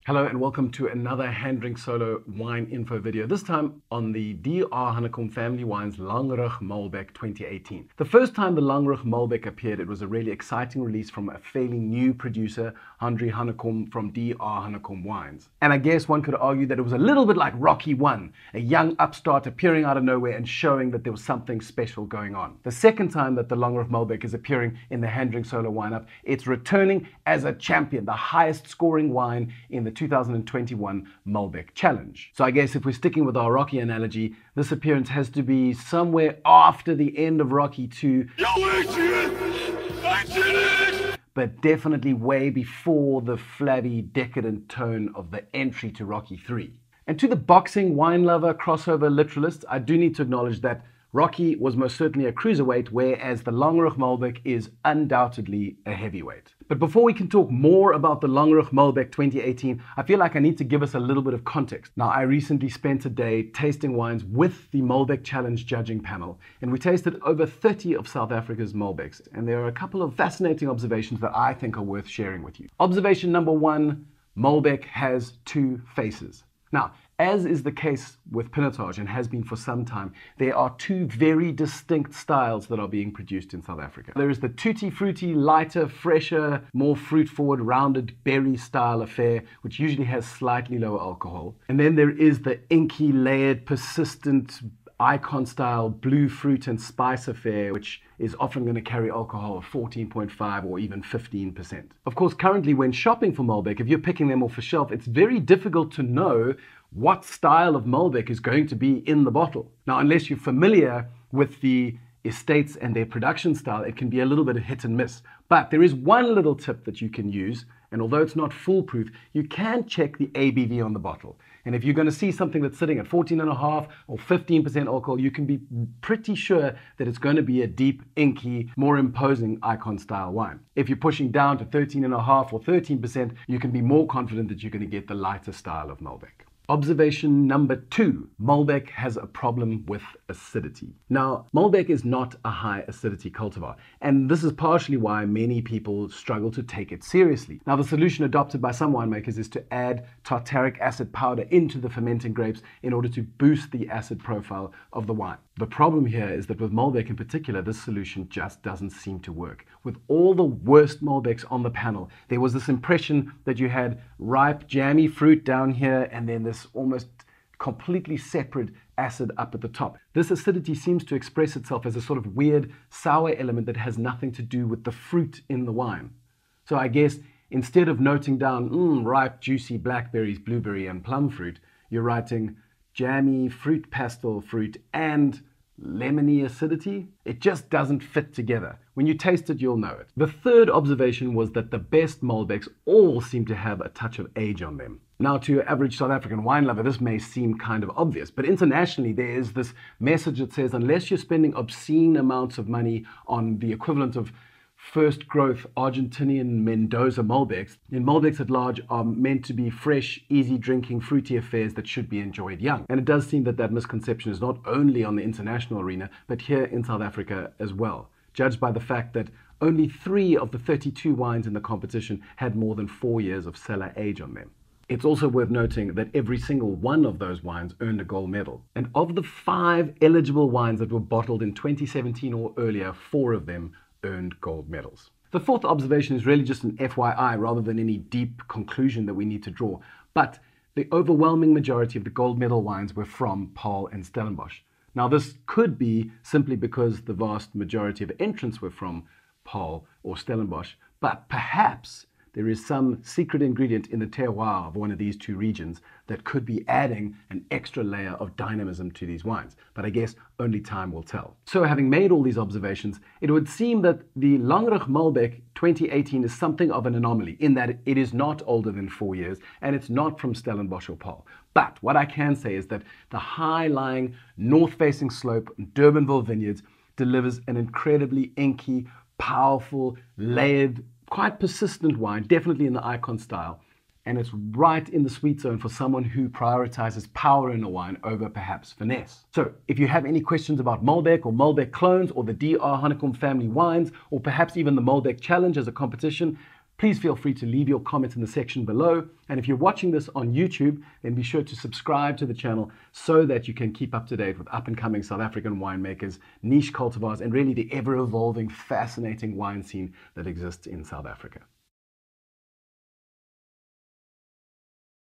Hello and welcome to another HanDrinksSolo wine info video, this time on the DR Hanekom family wines Langrug Malbec 2018. The first time the Langrug Malbec appeared, it was a really exciting release from a fairly new producer, Andri Hanekom from DR Hanekom Wines. And I guess one could argue that it was a little bit like Rocky 1, a young upstart appearing out of nowhere and showing that there was something special going on. The second time that the Langrug Malbec is appearing in the HanDrinksSolo lineup, it's returning as a champion, the highest scoring wine in the 2021 Malbec Challenge. So I guess if we're sticking with our Rocky analogy, this appearance has to be somewhere after the end of Rocky 2, but definitely way before the flabby, decadent tone of the entry to Rocky 3. And to the boxing wine lover, crossover literalist, I do need to acknowledge that Rocky was most certainly a cruiserweight, whereas the Langrug Malbec is undoubtedly a heavyweight. But before we can talk more about the Langrug Malbec 2018, I feel like I need to give us a little bit of context. Now, I recently spent a day tasting wines with the Malbec Challenge judging panel, and we tasted over 30 of South Africa's Malbecs, and there are a couple of fascinating observations that I think are worth sharing with you. Observation number one, Malbec has two faces. Now, as is the case with Pinotage and has been for some time, there are two very distinct styles that are being produced in South Africa. There is the tutti frutti, lighter, fresher, more fruit-forward, rounded berry style affair, which usually has slightly lower alcohol. And then there is the inky, layered, persistent, icon-style blue fruit and spice affair, which is often going to carry alcohol of 14.5 or even 15%. Of course, currently when shopping for Malbec, if you're picking them off a shelf, it's very difficult to know what style of Malbec is going to be in the bottle. Now, unless you're familiar with the estates and their production style, it can be a little bit of hit and miss. But there is one little tip that you can use, and although it's not foolproof, you can check the ABV on the bottle. And if you're going to see something that's sitting at 14.5 or 15% alcohol, you can be pretty sure that it's going to be a deep, inky, more imposing icon-style wine. If you're pushing down to 13.5 or 13%, you can be more confident that you're going to get the lighter style of Malbec. Observation number two, Malbec has a problem with acidity. Now, Malbec is not a high acidity cultivar, and this is partially why many people struggle to take it seriously. Now, the solution adopted by some winemakers is to add tartaric acid powder into the fermenting grapes in order to boost the acid profile of the wine. The problem here is that with Malbec in particular, this solution just doesn't seem to work. With all the worst Malbecs on the panel, there was this impression that you had ripe, jammy fruit down here and then this almost completely separate acid up at the top. This acidity seems to express itself as a sort of weird sour element that has nothing to do with the fruit in the wine. So I guess instead of noting down ripe, juicy blackberries, blueberry and plum fruit, you're writing jammy fruit, pastel fruit and lemony acidity. It just doesn't fit together. When you taste it, you'll know it. The third observation was that the best Malbecs all seem to have a touch of age on them. Now, to your average South African wine lover, this may seem kind of obvious, but internationally there is this message that says unless you're spending obscene amounts of money on the equivalent of first growth Argentinian Mendoza Malbecs, then Malbecs at large are meant to be fresh, easy drinking, fruity affairs that should be enjoyed young. And it does seem that that misconception is not only on the international arena, but here in South Africa as well, judged by the fact that only 3 of the 32 wines in the competition had more than 4 years of cellar age on them. It's also worth noting that every single one of those wines earned a gold medal. And of the 5 eligible wines that were bottled in 2017 or earlier, 4 of them earned gold medals. The fourth observation is really just an FYI rather than any deep conclusion that we need to draw. But the overwhelming majority of the gold medal wines were from Paarl and Stellenbosch. Now, this could be simply because the vast majority of entrants were from Paarl or Stellenbosch, but perhaps there is some secret ingredient in the terroir of one of these two regions that could be adding an extra layer of dynamism to these wines. But I guess only time will tell. So having made all these observations, it would seem that the Langrug Malbec 2018 is something of an anomaly in that it is not older than 4 years and it's not from Stellenbosch or Paarl. But what I can say is that the high-lying, north-facing slope Durbanville vineyards delivers an incredibly inky, powerful, layered, quite persistent wine, definitely in the icon style, and it's right in the sweet zone for someone who prioritizes power in a wine over perhaps finesse. So if you have any questions about Malbec or Malbec clones or the DR Hanekom family wines, or perhaps even the Malbec Challenge as a competition, Please feel free to leave your comments in the section below. And if you're watching this on YouTube, then be sure to subscribe to the channel so that you can keep up to date with up-and-coming South African winemakers, niche cultivars, and really the ever-evolving, fascinating wine scene that exists in South Africa.